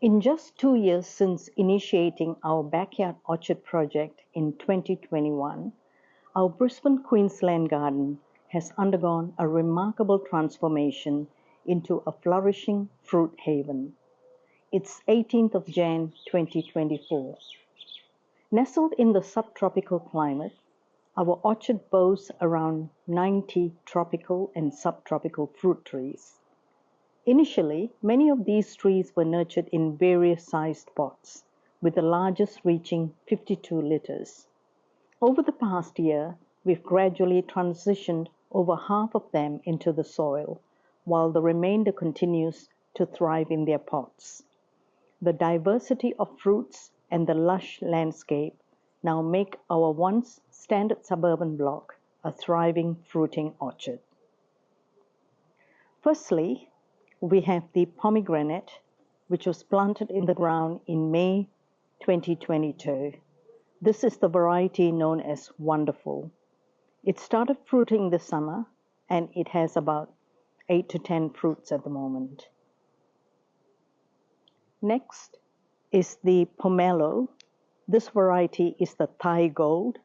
In just 2 years since initiating our backyard orchard project in 2021, our Brisbane Queensland garden has undergone a remarkable transformation into a flourishing fruit haven. It's 18th of Jan 2024. Nestled in the subtropical climate, our orchard boasts around 90 tropical and subtropical fruit trees. Initially, many of these trees were nurtured in various sized pots, with the largest reaching 52 litres. Over the past year, we've gradually transitioned over half of them into the soil, while the remainder continues to thrive in their pots. The diversity of fruits and the lush landscape now make our once standard suburban block a thriving fruiting orchard. Firstly, we have the pomegranate, which was planted in the ground in May 2022. This is the variety known as Wonderful. It started fruiting this summer and it has about 8 to 10 fruits at the moment. Next is the pomelo. This variety is the Thai Gold.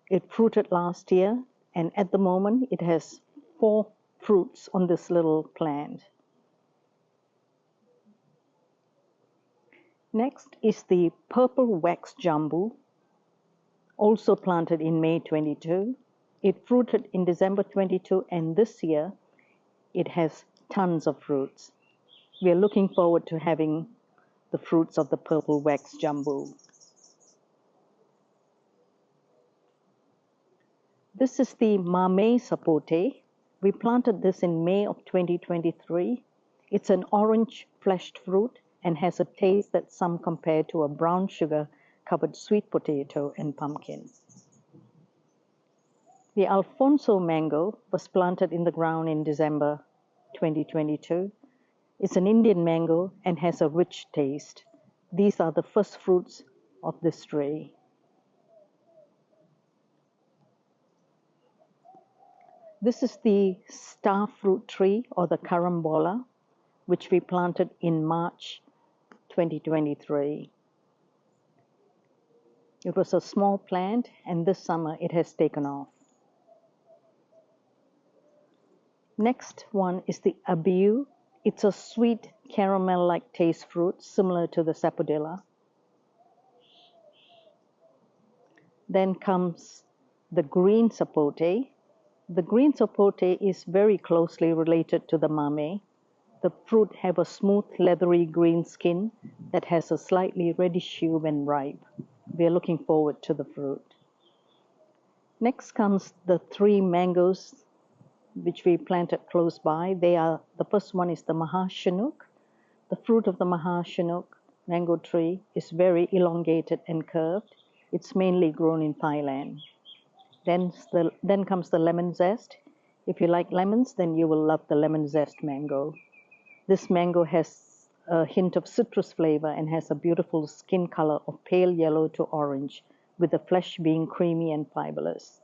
It fruited last year and at the moment it has 4 fruits on this little plant. Next is the Purple Wax Jambu, also planted in May 22. It fruited in December 22 and this year it has tons of fruits. We are looking forward to having the fruits of the Purple Wax Jambu. This is the Mamey Sapote. We planted this in May of 2023. It's an orange fleshed fruit and has a taste that some compare to a brown sugar covered sweet potato and pumpkin. The Alfonso mango was planted in the ground in December 2022. It's an Indian mango and has a rich taste. These are the first fruits of this tree. This is the star fruit tree or the carambola, which we planted in March 2023. It was a small plant and this summer it has taken off. Next one is the abiu. It's a sweet caramel-like taste fruit similar to the sapodilla. Then comes the green sapote. The green sapote is very closely related to the mamey. The fruit have a smooth, leathery green skin that has a slightly reddish hue when ripe. We are looking forward to the fruit. Next comes the 3 mangoes which we planted close by. The first one is the Mahashanook. The fruit of the Mahashanook mango tree is very elongated and curved. It's mainly grown in Thailand. Then comes the lemon zest. If you like lemons, then you will love the lemon zest mango. This mango has a hint of citrus flavor and has a beautiful skin color of pale yellow to orange, with the flesh being creamy and fibrous.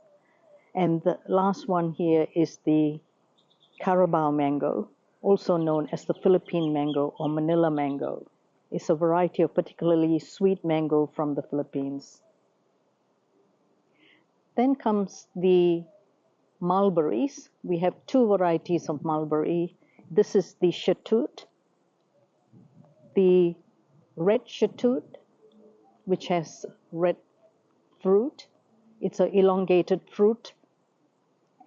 And the last one here is the Carabao mango, also known as the Philippine mango or Manila mango. It's a variety of particularly sweet mango from the Philippines. Then comes the mulberries. We have 2 varieties of mulberry. This is the Shatut, the red Shatut, which has red fruit. It's an elongated fruit,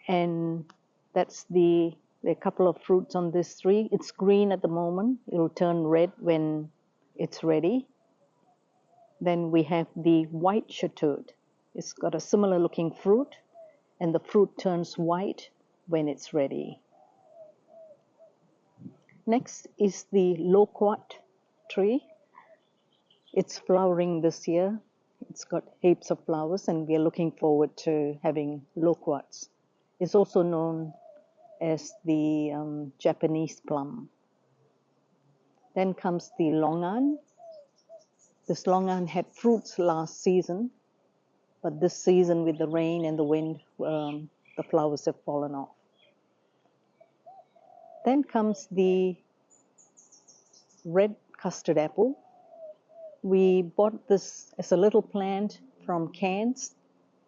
and that's there are a couple of fruits on this tree. It's green at the moment. It'll turn red when it's ready. Then we have the white Shatut. It's got a similar looking fruit, and the fruit turns white when it's ready. Next is the loquat tree. It's flowering this year. It's got heaps of flowers and we are looking forward to having loquats. It's also known as the Japanese plum. Then comes the longan. This longan had fruits last season, but this season with the rain and the wind, the flowers have fallen off. Then comes the red custard apple. We bought this as a little plant from Cairns,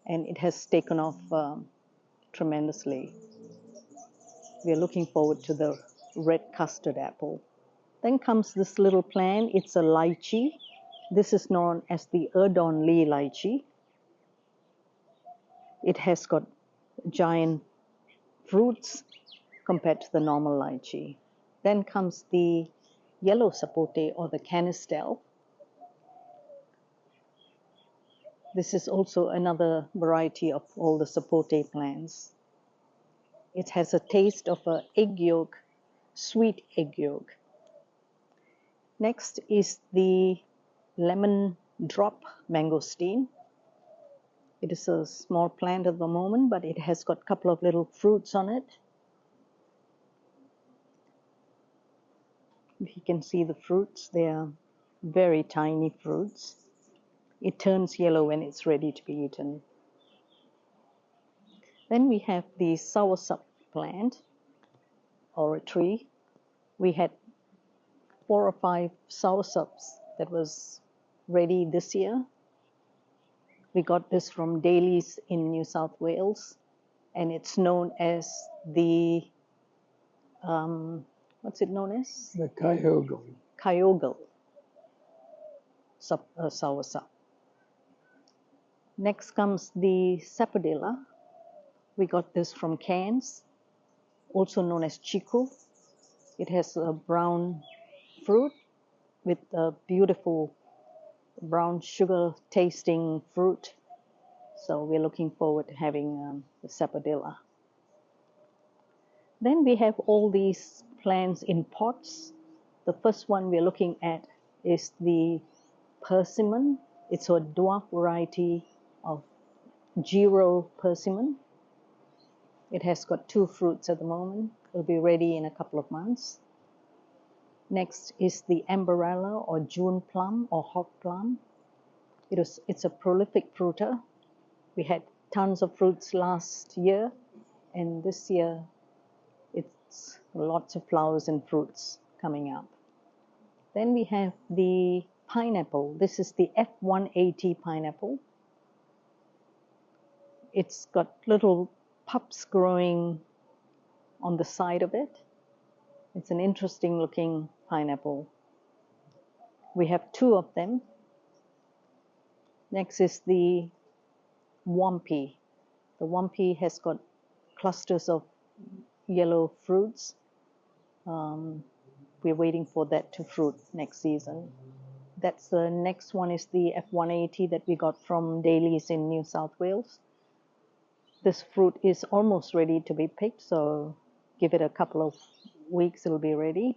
and it has taken off tremendously. We're looking forward to the red custard apple. Then comes this little plant. It's a lychee. This is known as the Erdon Lee lychee. It has got giant fruits compared to the normal lychee. Then comes the yellow sapote or the canistel. This is also another variety of all the sapote plants. It has a taste of an egg yolk, sweet egg yolk. Next is the lemon drop mangosteen. It is a small plant at the moment, but it has got a couple of little fruits on it. If you can see the fruits, they are very tiny fruits. It turns yellow when it's ready to be eaten. Then we have the soursop plant or a tree. We had 4 or 5 soursops that was ready this year. We got this from Daly's in New South Wales, and it's known as the, what's it known as? The Kyogle. Kyogle soursop. Next comes the sapodilla. We got this from Cairns, also known as chiku. It has a brown fruit with a beautiful brown sugar tasting fruit. So we're looking forward to having the sapodilla. Then we have all these plants in pots. The first one we're looking at is the persimmon. It's a dwarf variety of Giro persimmon. It has got 2 fruits at the moment. It'll be ready in a couple of months. Next is the amberella or June plum or hog plum. It's a prolific fruiter. We had tons of fruits last year, and this year it's lots of flowers and fruits coming up. Then we have the pineapple. This is the F180 pineapple. It's got little pups growing on the side of it. It's an interesting looking pineapple. We have 2 of them. Next is the Wampi. The Wampi has got clusters of yellow fruits. We're waiting for that to fruit next season. That's the next one is the F180 that we got from Daly's in New South Wales. This fruit is almost ready to be picked, so give it a couple of weeks, it'll be ready.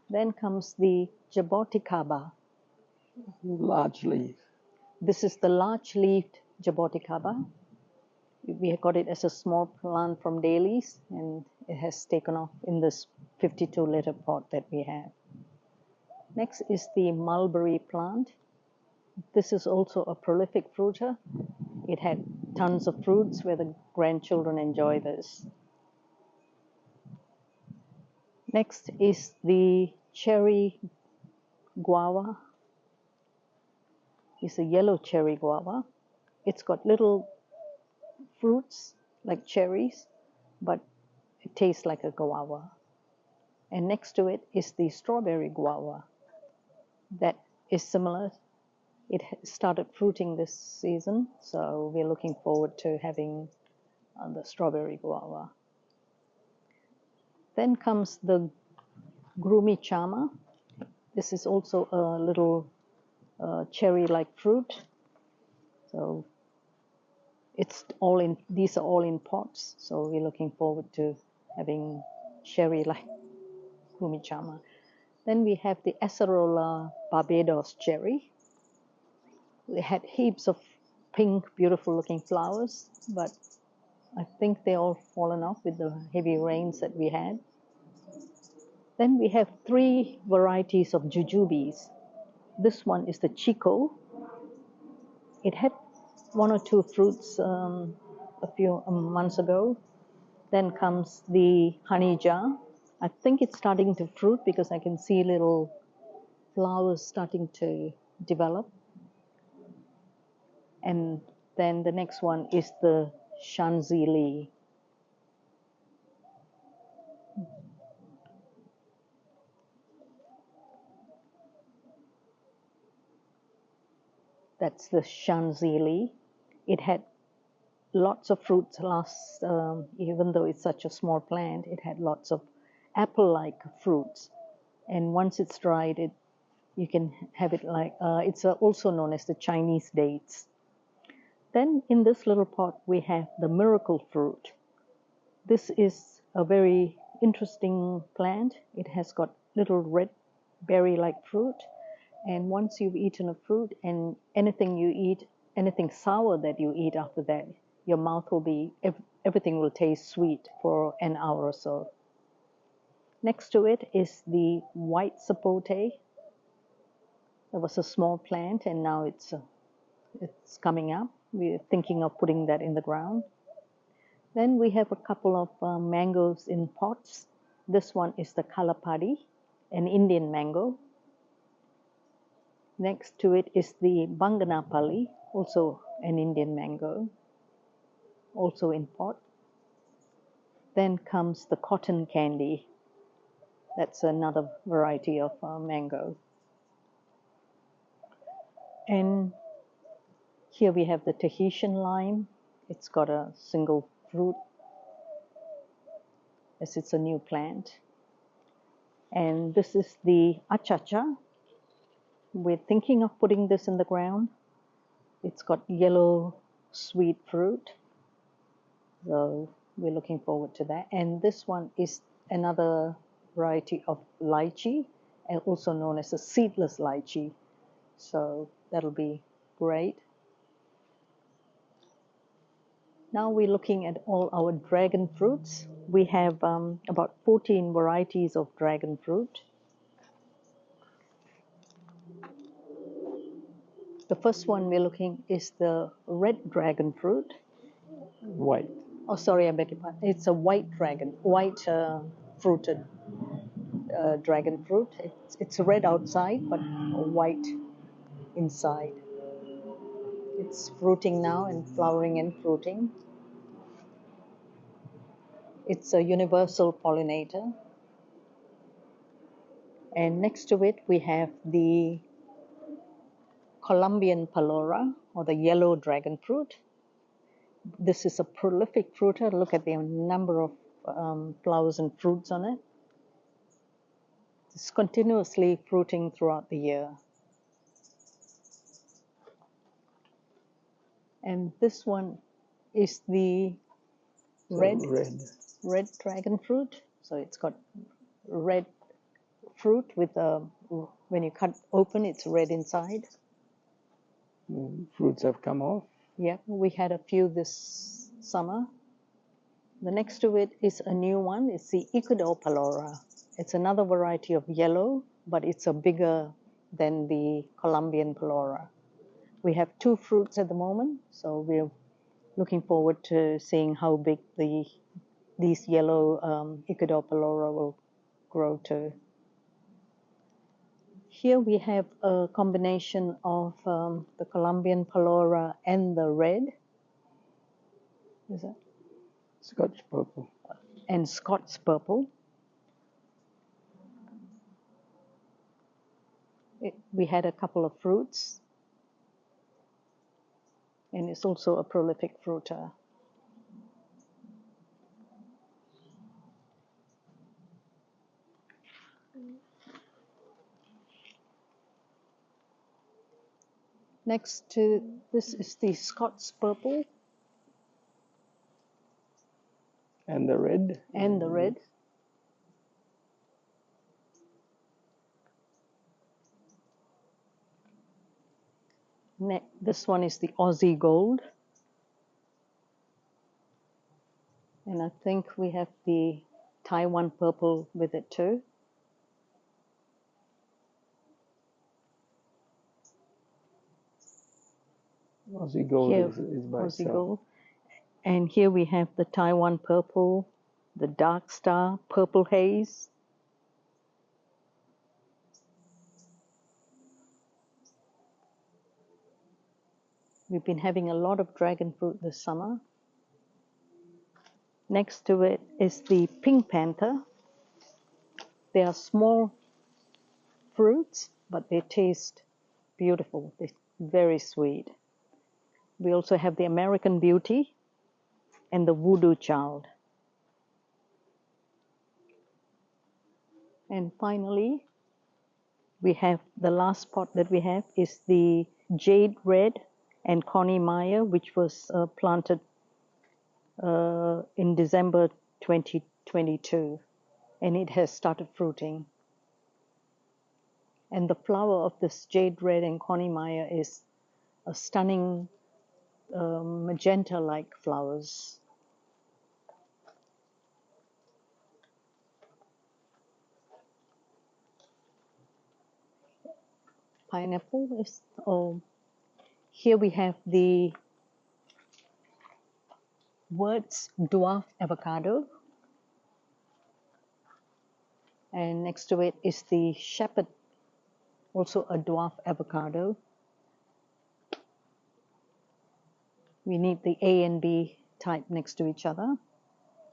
Then comes the Jaboticaba. Large leaf. This is the large-leafed Jaboticaba. We got it as a small plant from Daly's, and it has taken off in this 52-liter pot that we have. Next is the mulberry plant. This is also a prolific fruiter. It had tons of fruits where the grandchildren enjoy this. Next is the cherry guava. It's a yellow cherry guava. It's got little fruits like cherries, but it tastes like a guava. And next to it is the strawberry guava. That is similar. It started fruiting this season, so we're looking forward to having the strawberry guava. Then comes the Grumi chama. This is also a little cherry-like fruit. So these are all in pots, so we're looking forward to having cherry-like Grumi chama. Then we have the Acerola Barbados cherry. We had heaps of pink, beautiful-looking flowers, but I think they all fallen off with the heavy rains that we had. Then we have 3 varieties of jujubes. This one is the Chico. It had 1 or 2 fruits a few months ago. Then comes the honey jar. I think it's starting to fruit because I can see little flowers starting to develop. And then the next one is the Shanzili. That's the Shanzili. It had lots of fruits last, even though it's such a small plant, it had lots of apple-like fruits. And once it's dried, you can have it like, it's also known as the Chinese dates. Then in this little pot, we have the miracle fruit. This is a very interesting plant. It has got little red berry-like fruit. And once you've eaten a fruit, and anything you eat, anything sour that you eat after that, your mouth will be, everything will taste sweet for an hour or so. Next to it is the white sapote. That was a small plant, and now it's coming up. We're thinking of putting that in the ground. Then we have a couple of mangoes in pots. This one is the Kalapadi, an Indian mango. Next to it is the Banganapali, also an Indian mango, also in pot. Then comes the cotton candy. That's another variety of mango. And here we have the Tahitian lime. It's got a single fruit, as it's a new plant. And this is the achacha. We're thinking of putting this in the ground. It's got yellow sweet fruit. So we're looking forward to that. And this one is another variety of lychee, and also known as a seedless lychee. So that'll be great. Now we're looking at all our dragon fruits. We have about 14 varieties of dragon fruit. The first one we're looking is the red dragon fruit. White. Oh, sorry, I beg your pardon. It's a white dragon, white fruited dragon fruit. It's red outside, but white inside. It's fruiting now and flowering and fruiting. It's a universal pollinator. And next to it, we have the Colombian Palora, or the yellow dragon fruit. This is a prolific fruiter. Look at the number of flowers and fruits on it. It's continuously fruiting throughout the year. And this one is the red dragon fruit. So it's got red fruit with when you cut open, it's red inside. Fruits have come off. Yeah, we had a few this summer. The next to it is a new one. It's the Ecuador Palora. It's another variety of yellow, but it's a bigger than the Colombian Palora. We have 2 fruits at the moment, so we're looking forward to seeing how big these yellow Ecuador Palora will grow to. Here we have a combination of the Colombian Palora and the red. Is that? Scotch purple. And Scots purple. We had a couple of fruits, and it's also a prolific fruiter. Next to this is the Scots purple. And the red. And the red. This one is the Aussie Gold. And I think we have the Taiwan purple with it too. Aussie Gold Here, is by Aussie itself. Gold. And here we have the Taiwan purple, the Dark Star, Purple Haze. We've been having a lot of dragon fruit this summer. Next to it is the pink panther. They are small fruits, but they taste beautiful. They're very sweet. We also have the American Beauty and the Voodoo Child. And finally, we have the last pot that we have is the Jade Red and Connie Meyer, which was planted in December 2022, and it has started fruiting. And the flower of this Jade Red and Connie Meyer is a stunning magenta-like flowers. Pineapple is, oh, here we have the Words Dwarf Avocado, and next to it is the Shepherd, also a dwarf avocado. We need the A and B type next to each other.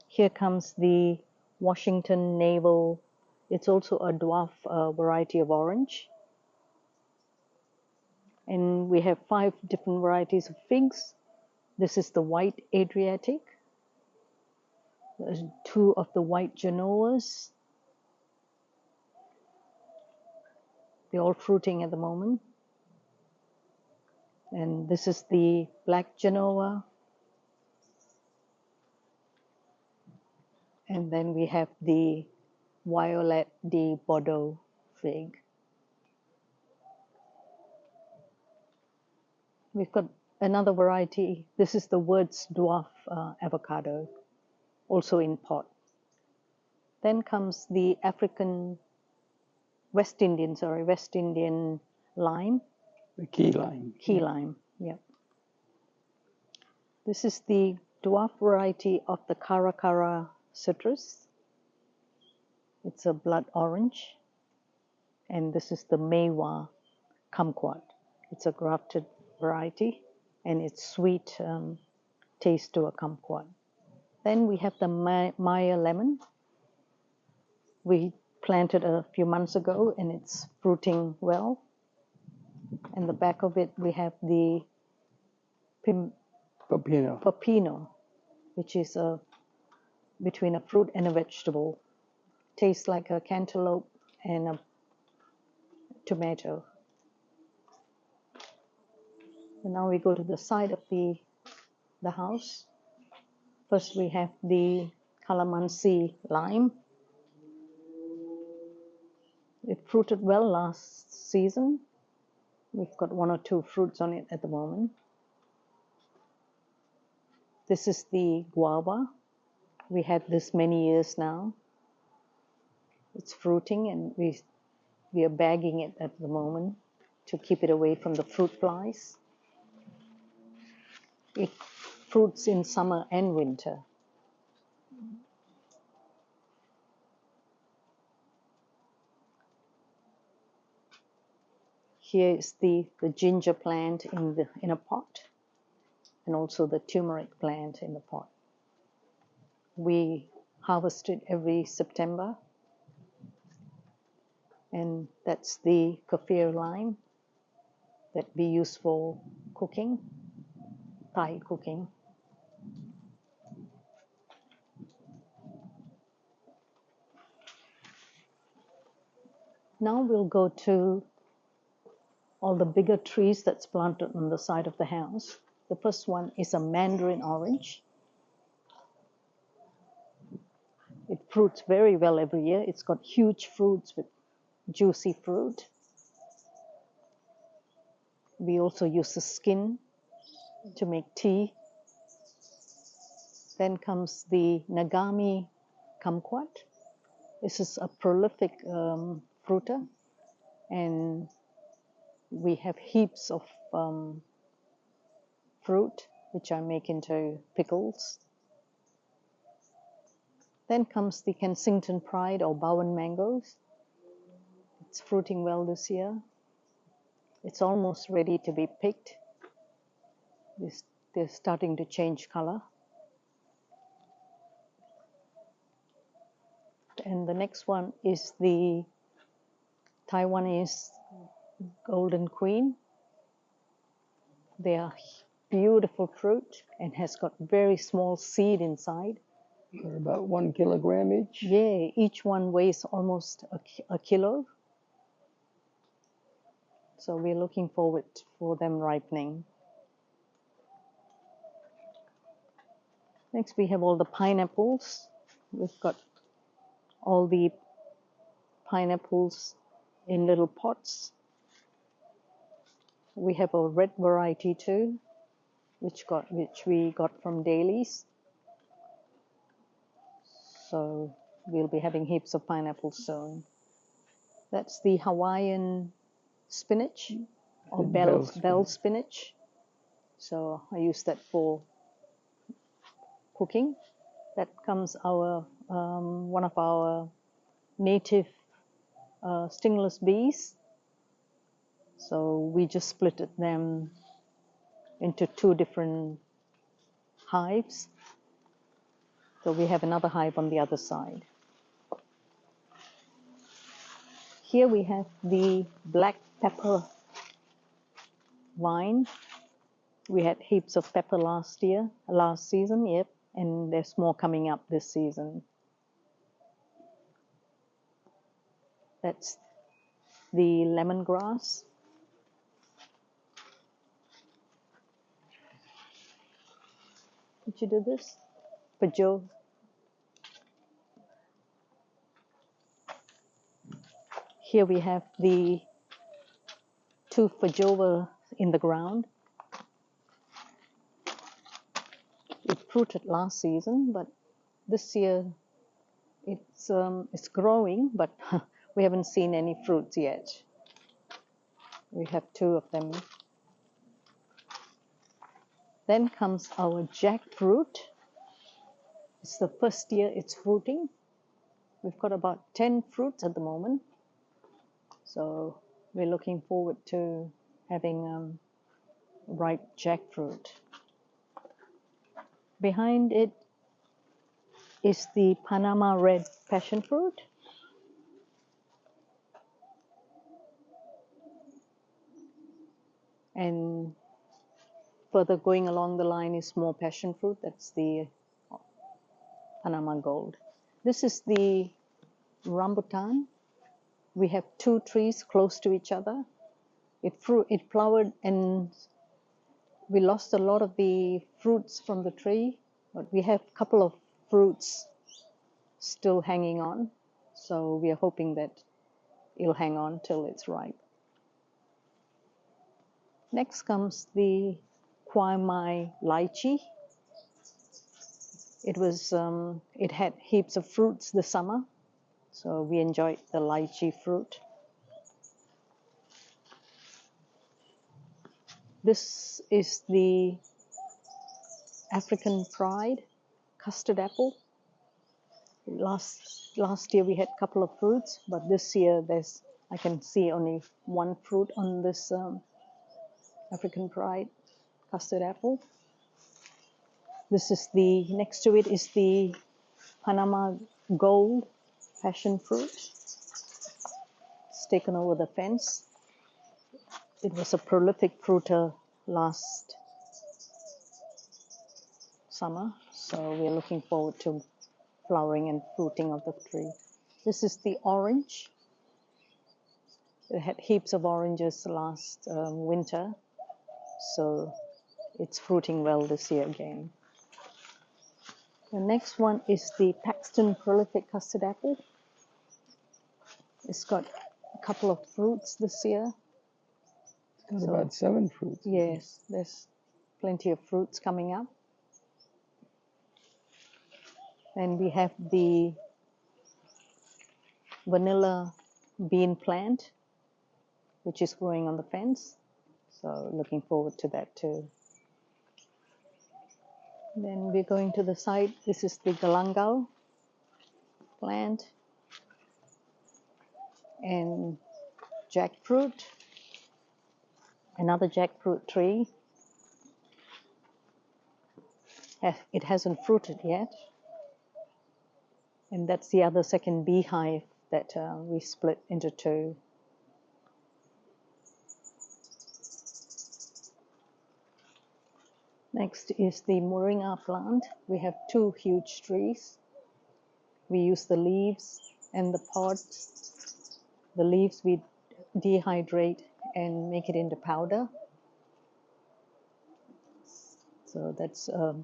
Here comes the Washington Navel. It's also a dwarf variety of orange. And we have 5 different varieties of figs. This is the white Adriatic. There's 2 of the white Genoas. They're all fruiting at the moment. And this is the black Genoa. And then we have the Violet de Bordeaux fig. We've got another variety. This is the Words Dwarf avocado, also in pot. Then comes the West Indian lime. The key lime. Key lime, yeah. This is the dwarf variety of the Caracara citrus. It's a blood orange. And this is the Meiwa kumquat. It's a grafted variety, and it's sweet taste to a kumquat. Then we have the Maya lemon. We planted a few months ago, and it's fruiting well. And the back of it, we have the Pepino, which is between a fruit and a vegetable. Tastes like a cantaloupe and a tomato. And now we go to the side of the house. First we have the calamansi lime. It fruited well last season. We've got 1 or 2 fruits on it at the moment. This is the guava. We had this many years now. It's fruiting, and we are bagging it at the moment to keep it away from the fruit flies. It fruits in summer and winter. Here is the ginger plant in a pot, and also the turmeric plant in the pot. We harvest it every September, and that's the kaffir lime that we use for cooking, Thai cooking. Now we'll go to all the bigger trees that's planted on the side of the house. The first one is a mandarin orange. It fruits very well every year. It's got huge fruits with juicy fruit. We also use the skin to make tea. Then comes the Nagami kumquat. This is a prolific fruiter, and we have heaps of fruit, which I make into pickles. Then comes the Kensington Pride or Bowen mangoes. It's fruiting well this year. It's almost ready to be picked. They're starting to change color. And the next one is the Taiwanese Golden Queen. They are beautiful fruit and has got very small seed inside. They're about 1 kilogram each. Yeah, each one weighs almost a kilo. So we're looking forward for them ripening. Next we have all the pineapples. We've got all the pineapples in little pots. We have a red variety too, which we got from Dailies. So we'll be having heaps of pineapples soon. That's the Hawaiian spinach or bell spinach. So I use that for cooking. That comes one of our native stingless bees. So we just split them into 2 different hives. So we have another hive on the other side. Here we have the black pepper vine. We had heaps of pepper last season, yep, and there's more coming up this season. That's the lemongrass. Did you do this? Pajo. Here we have the 2 feijoa in the ground. It fruited last season, but this year it's growing, but we haven't seen any fruits yet. We have 2 of them. Then comes our jackfruit. It's the first year it's fruiting. We've got about 10 fruits at the moment. So we're looking forward to having ripe jackfruit. Behind it is the Panama red passion fruit. And further going along the line is more passion fruit. That's the Panama Gold. This is the rambutan. We have 2 trees close to each other. It flowered and we lost a lot of the fruits from the tree, but we have a couple of fruits still hanging on. So we are hoping that it'll hang on till it's ripe. Next comes the Kwai Mai lychee. It had heaps of fruits this summer, so we enjoyed the lychee fruit. This is the African Pride custard apple. Last year we had a couple of fruits, but this year I can see only 1 fruit on this African Pride custard apple. Next to it is the Panama Gold passion fruit. It's taken over the fence. It was a prolific fruiter last summer, so we're looking forward to flowering and fruiting of the tree. This is the orange. It had heaps of oranges last winter, so it's fruiting well this year again. The next one is the Paxton Prolific Custard Apple. It's got a couple of fruits this year. It's got about 7 fruits. Yes, there's plenty of fruits coming up. And we have the vanilla bean plant, which is growing on the fence. So looking forward to that too. Then we're going to the side. This is the galangal plant and jackfruit, another jackfruit tree. It hasn't fruited yet. And that's the other second beehive that we split into two. Next is the moringa plant. We have two huge trees. We use the leaves and the pods. The leaves we dehydrate and make it into powder. So that's a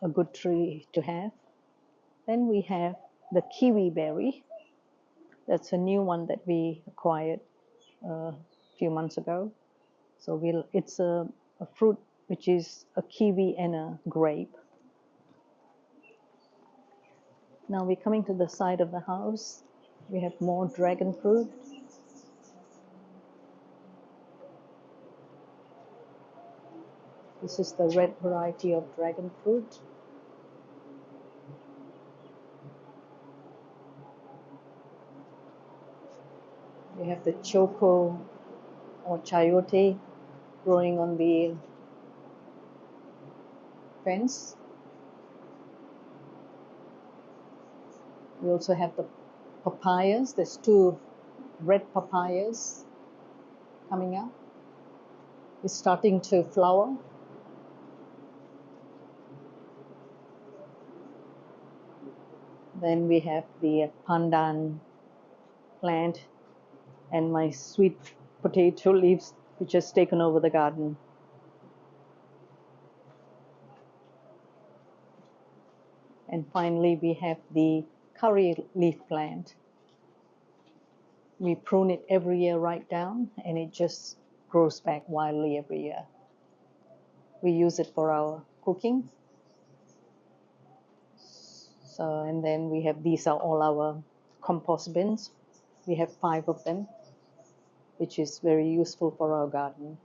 good tree to have. Then we have the kiwi berry. That's a new one that we acquired a few months ago. So it's a fruit which is a kiwi and a grape. Now we're coming to the side of the house. We have more dragon fruit. This is the red variety of dragon fruit. We have the choco or chayote growing on the fence. We also have the papayas. There's two red papayas coming up. It's starting to flower. Then we have the pandan plant and my sweet potato leaves, which has taken over the garden. And finally, we have the curry leaf plant. We prune it every year right down, and it just grows back wildly every year. We use it for our cooking. So, and then we have, these are all our compost bins. We have 5 of them, which is very useful for our garden.